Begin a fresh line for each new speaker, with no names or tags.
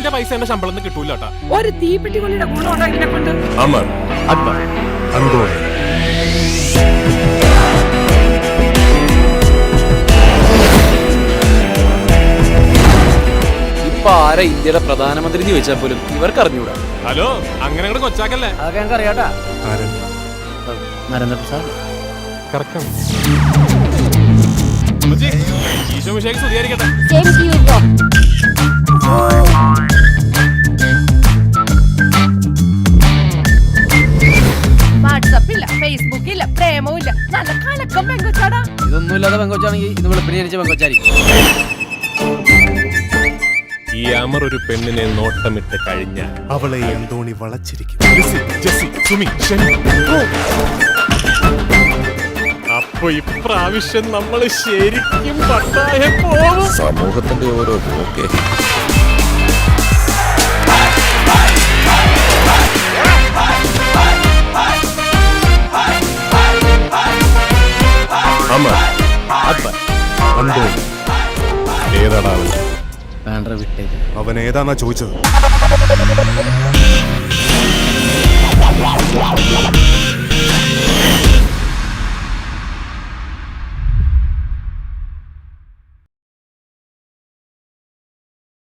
അതിന്റെ പൈസ എന്റെ ശമ്പളം കിട്ടൂല.
ഒരു തീപ്പെട്ടി കൊള്ളിയുടെ ഗുണം ഉണ്ടാക്കിനെ കൊണ്ട്.
അമർ, അക്ബർ, അന്തോണി.
ഇപ്പൊ ആരാ ഇന്ത്യയുടെ പ്രധാനമന്ത്രി എന്ന് ചോദിച്ചാൽ പോലും ഇവർക്ക് അറിഞ്ഞൂടാ.
ഹലോ, അങ്ങനെ അങ്ങോട്ട് കൊച്ചാക്കല്ലേ.
അതൊക്കെ ഞങ്ങൾക്ക് അറിയാട്ടാ. നരേന്ദ്രപ്രസാദ്
ഈശോ മിശിഹായ്ക്ക് സ്തുതിയായിരിക്കട്ടെ.
വാട്സാപ്പില്ല, ഫേസ്ബുക്കില്ല, പ്രേമവുമില്ല, നല്ല കലക്കം പെങ്കൊച്ചാടാ.
ഇതൊന്നുമില്ലാതെ പെങ്കൊച്ചാണെങ്കിൽ ഇന്ന് വെളുപ്പിന് ജനിച്ച പെങ്കൊച്ചായിരിക്കും.
ഈ അമർ ഒരു പെണ്ണിനെ നോട്ടമിട്ട് കഴിഞ്ഞാൽ
അവളെ എന്തോണി വളച്ചിരിക്കും.
അപ്പൊ ഇപ്രാവശ്യം നമ്മൾ ശരിക്കും പട്ടായ പോകും.
സമൂഹത്തിന്റെ ഓരോ ഓക്കെ.
അമർ, അക്ബർ, അന്തോണി. ഏതാടാ അവൻ?
വേണ്ട വിട്ടേക്ക്.
അവൻ ഏതാന്നാ ചോദിച്ചത്?